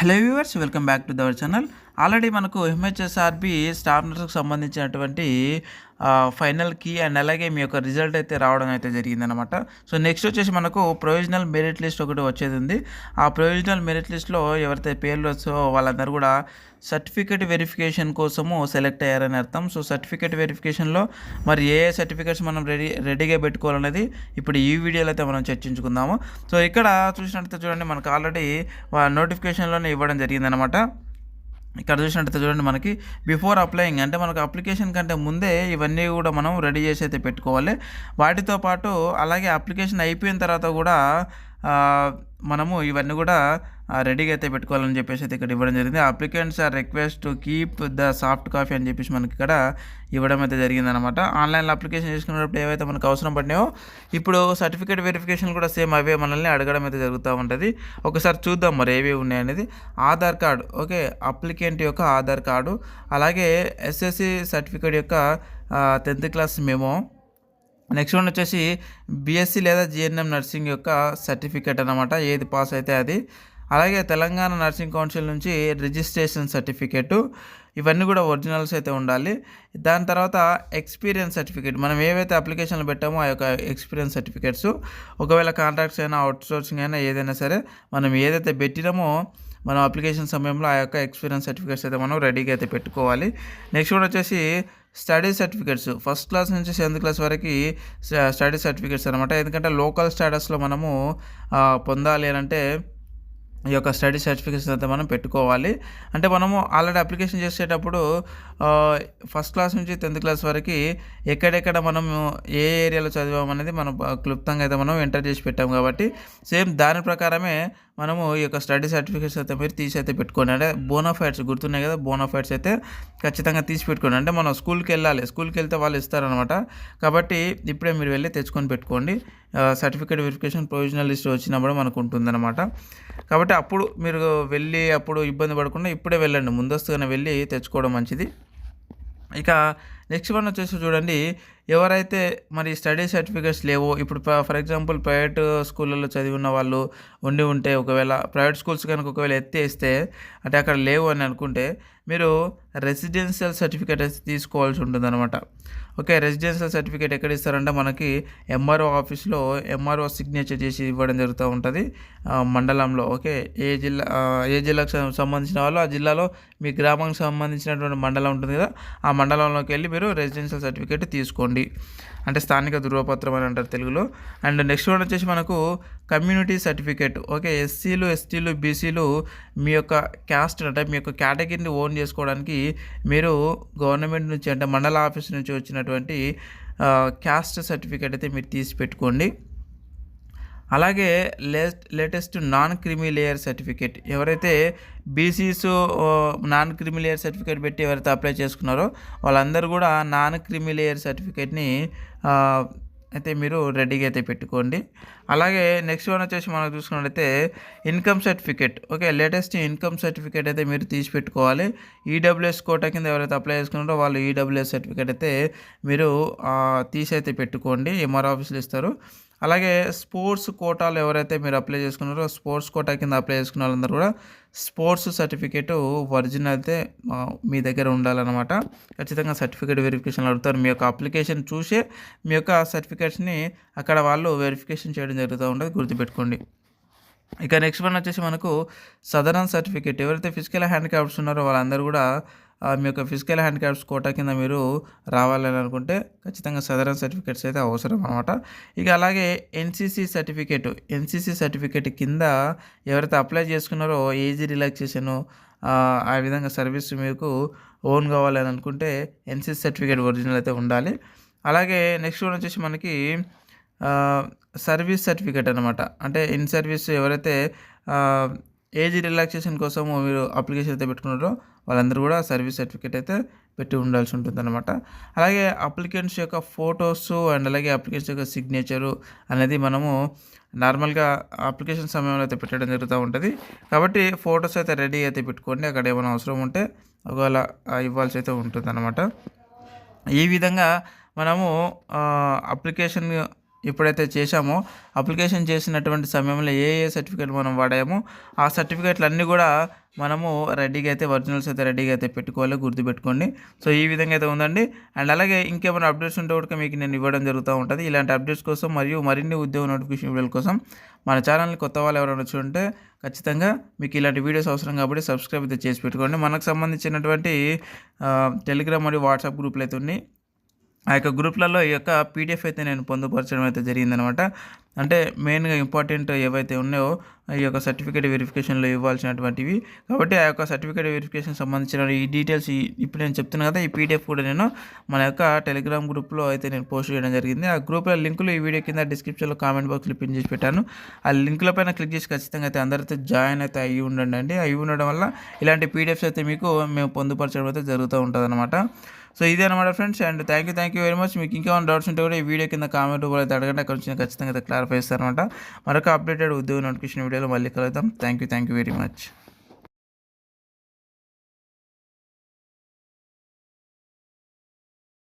Hello viewers, welcome back to our channel. Already మనకు MHSRB staff నర్స్కి సంబంధించినటువంటి final key and అలాగే మీ యొక్క result అయితే రావడం అయితే జరిగిందనమాట. సో నెక్స్ట్ వచ్చేసి మనకు ప్రొవిజనల్ మెరిట్ లిస్ట్ ఒకటి వచ్చేది ఉంది. ఆ ప్రొవిజనల్ మెరిట్ లిస్ట్లో ఎవరైతే పేర్లు వచ్చో వాళ్ళందరూ కూడా సర్టిఫికేట్ వెరిఫికేషన్ కోసము సెలెక్ట్ అయ్యారని అర్థం. సో సర్టిఫికేట్ వెరిఫికేషన్లో మరి ఏ సర్టిఫికేట్స్ మనం రెడీగా పెట్టుకోవాలనేది ఇప్పుడు ఈ వీడియోలో అయితే మనం చర్చించుకుందాము. సో ఇక్కడ చూసినట్టయితే చూడండి, మనకు ఆల్రెడీ నోటిఫికేషన్లోనే ఇవ్వడం జరిగిందనమాట. ఇక్కడ చూసినట్టయితే చూడండి, మనకి బిఫోర్ అప్లయింగ్ అంటే మనకు అప్లికేషన్ కంటే ముందే ఇవన్నీ కూడా మనం రెడీ చేసి అయితే పెట్టుకోవాలి. వాటితో పాటు అలాగే అప్లికేషన్ అయిపోయిన తర్వాత కూడా మనము ఇవన్నీ కూడా రెడీగా అయితే పెట్టుకోవాలని చెప్పేసి అయితే ఇక్కడ ఇవ్వడం జరిగింది. Applicants are request to keep the soft copy అని చెప్పేసి మనకి ఇక్కడ ఇవ్వడం అయితే జరిగిందనమాట. ఆన్లైన్లో అప్లికేషన్ చేసుకున్నప్పుడు ఏవైతే మనకు అవసరం పడినాయో ఇప్పుడు సర్టిఫికేట్ వెరిఫికేషన్ కూడా సేమ్ అవే మనల్ని అడగడం అయితే జరుగుతూ ఉంటుంది. ఒకసారి చూద్దాం మరి ఏవి ఉన్నాయనేది. ఆధార్ కార్డు, ఓకే, అప్లికెంట్ యొక్క ఆధార్ కార్డు, అలాగే ఎస్ఎస్సి సర్టిఫికేట్ యొక్క 10th class memo, next one వచ్చేసి బీఎస్సీ లేదా జిఎన్ఎం నర్సింగ్ యొక్క సర్టిఫికేట్ అనమాట, ఏది పాస్ అయితే అది, అలాగే తెలంగాణ నర్సింగ్ కౌన్సిల్ నుంచి రిజిస్ట్రేషన్ సర్టిఫికేటు, ఇవన్నీ కూడా ఒరిజినల్స్ అయితే ఉండాలి. దాని తర్వాత ఎక్స్పీరియన్స్ సర్టిఫికేట్, మనం ఏవైతే అప్లికేషన్లు పెట్టామో ఆ యొక్క ఎక్స్పీరియన్స్ సర్టిఫికేట్స్, ఒకవేళ కాంట్రాక్ట్స్ అయినా అవుట్సోర్సింగ్ అయినా ఏదైనా సరే మనం ఏదైతే పెట్టినామో మనం అప్లికేషన్ సమయంలో ఆ యొక్క ఎక్స్పీరియన్స్ సర్టిఫికేట్స్ అయితే మనం రెడీగా అయితే పెట్టుకోవాలి. నెక్స్ట్ కూడా వచ్చేసి స్టడీ సర్టిఫికేట్స్, 1st క్లాస్ నుంచి 7th క్లాస్ వరకు స్టడీ సర్టిఫికేట్స్ అనమాట. ఎందుకంటే లోకల్ స్టేటస్లో మనము పొందాలి అని అంటే ఈ యొక్క స్టడీ సర్టిఫికేట్స్ అయితే మనం పెట్టుకోవాలి. అంటే మనము ఆల్రెడీ అప్లికేషన్ చేసేటప్పుడు 1st క్లాస్ నుంచి 10th క్లాస్ వరకు ఎక్కడెక్కడ మనము ఏ ఏరియాలో చదివామనేది మనం క్లుప్తంగా అయితే మనం ఎంటర్ చేసి పెట్టాం కాబట్టి సేమ్ దాని ప్రకారమే మనము ఈ యొక్క స్టడీ సర్టిఫికేట్స్ అయితే మీరు తీసి అయితే పెట్టుకోండి. అంటే బోనాఫైడ్స్ గుర్తున్నాయి కదా, బోనాఫైడ్స్ అయితే ఖచ్చితంగా తీసి పెట్టుకోండి. అంటే మనం స్కూల్కి వెళ్ళాలి, స్కూల్కి వెళ్తే వాళ్ళు ఇస్తారనమాట. కాబట్టి ఇప్పుడే మీరు వెళ్ళి తెచ్చుకొని పెట్టుకోండి. సర్టిఫికేట్ వెరిఫికేషన్ ప్రొవిజనల్ లిస్ట్ వచ్చినప్పుడు మనకు ఉంటుందన్నమాట. కాబట్టి అప్పుడు మీరు వెళ్ళి అప్పుడు ఇబ్బంది పడకుండా ఇప్పుడే వెళ్ళండి, ముందస్తుగానే వెళ్ళి తెచ్చుకోవడం మంచిది. ఇక నెక్స్ట్ వన్ వచ్చేసి చూడండి, ఎవరైతే మరి స్టడీ సర్టిఫికేట్స్ లేవో, ఇప్పుడు ఫర్ ఎగ్జాంపుల్ ప్రైవేట్ స్కూళ్ళలో చదివి ఉన్న వాళ్ళు ఉంటే ఒకవేళ ప్రైవేట్ స్కూల్స్ కనుక ఒకవేళ ఎత్తేస్తే అంటే అక్కడ లేవు అని అనుకుంటే మీరు రెసిడెన్షియల్ సర్టిఫికేట్ అయితే తీసుకోవాల్సి ఉంటుందన్నమాట. ఓకే, రెసిడెన్షియల్ సర్టిఫికేట్ ఎక్కడ ఇస్తారంటే మనకి ఎంఆర్ఓ ఆఫీస్లో ఎంఆర్ఓ సిగ్నేచర్ చేసి ఇవ్వడం జరుగుతూ ఉంటుంది మండలంలో. ఓకే, ఏ జిల్లాకు సంబంధించిన వాళ్ళు ఆ జిల్లాలో మీ గ్రామానికి సంబంధించినటువంటి మండలం ఉంటుంది కదా, ఆ మండలంలోకి వెళ్ళి మీరు రెసిడెన్షియల్ సర్టిఫికేట్ తీసుకోండి. అంటే స్థానిక ధృవపత్రం అని అంటారు తెలుగులో. అండ్ నెక్స్ట్ వన్ వచ్చేసి మనకు కమ్యూనిటీ సర్టిఫికేట్. ఓకే, ఎస్సీలు ఎస్టీలు బీసీలు మీ యొక్క క్యాస్ట్ అంటే మీ యొక్క కేటగిరీని ఓన్ చేసుకోవడానికి మీరు గవర్నమెంట్ నుంచి అంటే మండల ఆఫీస్ నుంచి వచ్చినటువంటి క్యాస్ట్ సర్టిఫికేట్ అయితే మీరు తీసి పెట్టుకోండి. అలాగే latest non creamy layer certificate, ఎవరైతే BCs non creamy layer certificate పెట్టి ఎవరైతే అప్లై చేసుకున్నారో వాళ్ళందరూ కూడా నాన్ క్రిమి లేయర్ సర్టిఫికేట్ని అయితే మీరు రెడీగా అయితే పెట్టుకోండి. అలాగే నెక్స్ట్ వన్ వచ్చేసి మనం చూసుకున్నట్లయితే income certificate. Okay, latest income certificate అయితే మీరు తీసి పెట్టుకోవాలి. ఈడబ్ల్యూఎస్ కోటా కింద ఎవరైతే అప్లై చేసుకున్నారో వాళ్ళు ఈడబ్ల్యూఎస్ సర్టిఫికేట్ అయితే మీరు తీసి అయితే పెట్టుకోండి, ఎంఆర్ ఆఫీసులు ఇస్తారు. అలాగే స్పోర్ట్స్ కోటాలు ఎవరైతే మీరు అప్లై చేసుకున్నారో స్పోర్ట్స్ కోటా కింద అప్లై చేసుకున్న వాళ్ళందరూ కూడా స్పోర్ట్స్ సర్టిఫికేటు ఒరిజినల్ అయితే మీ దగ్గర ఉండాలన్నమాట. ఖచ్చితంగా సర్టిఫికేట్ వెరిఫికేషన్ అడుగుతారు. మీ యొక్క అప్లికేషన్ చూసే మీ యొక్క సర్టిఫికేట్స్ని అక్కడ వాళ్ళు వెరిఫికేషన్ చేయడం జరుగుతూ ఉంటుంది, గుర్తుపెట్టుకోండి. ఇక నెక్స్ట్ వన్ వచ్చేసి మనకు సదరన్ సర్టిఫికేట్, ఎవరైతే ఫిజికల్ హ్యాండిక్యాప్స్ ఉన్నారో వాళ్ళందరూ కూడా మీ యొక్క ఫిజికల్ హ్యాండిక్యాప్స్ కోటా కింద మీరు రావాలని అనుకుంటే ఖచ్చితంగా సదరన్ సర్టిఫికేట్స్ అయితే అవసరం అనమాట. ఇక అలాగే ఎన్సీసీ సర్టిఫికేట్ కింద ఎవరైతే అప్లై చేసుకున్నారో ఏజ్ రిలాక్సేషను ఆ విధంగా సర్వీస్ మీకు ఓన్ కావాలని అనుకుంటే ఎన్సీసీ సర్టిఫికేట్ ఒరిజినల్ అయితే ఉండాలి. అలాగే నెక్స్ట్ వన్ వచ్చేసి మనకి సర్వీస్ సర్టిఫికేట్ అనమాట. అంటే ఇన్ సర్వీస్ ఎవరైతే ఏజ్ రిలాక్సేషన్ కోసం మీరు అప్లికేషన్ అయితే పెట్టుకున్నారో వాళ్ళందరూ కూడా సర్వీస్ సర్టిఫికేట్ అయితే పెట్టి ఉండాల్సి ఉంటుందన్నమాట. అలాగే అప్లికెంట్స్ యొక్క ఫొటోస్ అండ్ అలాగే అప్లికెంట్స్ యొక్క సిగ్నేచరు అనేది మనము నార్మల్గా అప్లికేషన్ సమయంలో అయితే పెట్టడం జరుగుతూ ఉంటుంది. కాబట్టి ఫొటోస్ అయితే రెడీ అయితే పెట్టుకోండి, అక్కడ ఏమైనా అవసరం ఉంటే ఒకవేళ ఇవ్వాల్సి అయితే ఉంటుందన్నమాట. ఈ విధంగా మనము అప్లికేషన్ ఎప్పుడైతే చేశామో అప్లికేషన్ చేసినటువంటి సమయంలో ఏ సర్టిఫికేట్ మనం వాడామో ఆ సర్టిఫికేట్లు అన్నీ కూడా మనము రెడీగా అయితే ఒరిజినల్స్ అయితే రెడీగా అయితే పెట్టుకోవాలి, గుర్తుపెట్టుకోండి. సో ఈ విధంగా అయితే ఉందండి. అండ్ అలాగే ఇంకేమైనా అప్డేట్స్ ఉంటే కూడా మీకు నేను ఇవ్వడం జరుగుతూ ఉంటుంది. ఇలాంటి అప్డేట్స్ కోసం మరియు మరిన్ని ఉద్యోగ నోటిఫికేషన్ వీడియోల కోసం మన ఛానల్ని కొత్త వాళ్ళు ఎవరైనా వచ్చి ఉంటే ఖచ్చితంగా మీకు ఇలాంటి వీడియోస్ అవసరం కాబట్టి సబ్స్క్రైబ్ అయితే చేసి పెట్టుకోండి. మనకు సంబంధించినటువంటి టెలిగ్రామ్ మరియు వాట్సాప్ గ్రూపులు అయితే ఉన్నాయి. ఆ యొక్క గ్రూప్లలో ఈ యొక్క పీడిఎఫ్ అయితే నేను పొందుపరచడం అయితే జరిగిందనమాట. అంటే మెయిన్గా ఇంపార్టెంట్ ఏవైతే ఉన్నాయో ఈ యొక్క సర్టిఫికేట్ వెరిఫికేషన్లో ఇవ్వాల్సినటువంటివి. కాబట్టి ఆ యొక్క సర్టిఫికేట్ వెరిఫికేషన్ సంబంధించిన ఈ డీటెయిల్స్ ఇప్పుడు నేను చెప్తున్నాను కదా, ఈ పీడిఎఫ్ కూడా నేను మన యొక్క టెలిగ్రామ్ గ్రూప్లో అయితే నేను పోస్ట్ చేయడం జరిగింది. ఆ గ్రూప్లో లింకులు ఈ వీడియో కింద డిస్క్రిప్షన్లో కామెంట్ బాక్స్లో పిన్ చేసి పెట్టాను. ఆ లింకుల పైన క్లిక్ చేసి ఖచ్చితంగా అయితే అందరితో జాయిన్ అయితే అయ్యి ఉండండి. అవి ఉండడం వల్ల ఇలాంటి పీడిఎఫ్స్ అయితే మీకు మేము పొందుపరచడం అయితే జరుగుతూ ఉంటుంది అనమాట. సో ఇదే అనమాట friends. And thank you very much. మీకు ఇంకేమైనా డౌట్స్ ఉంటే కూడా ఈ వీడియో కింద కామెంట్ రూపంలో అయితే అడగండి. అక్కడ నుంచి ఖచ్చితంగా అయితే క్లారిఫై చేస్తారనమాట. మరొక అప్డేటెడ్ ఉద్యోగ నోటిఫికేషన్ వీడియోలో మళ్ళీ కలుద్దాం. Thank you very much.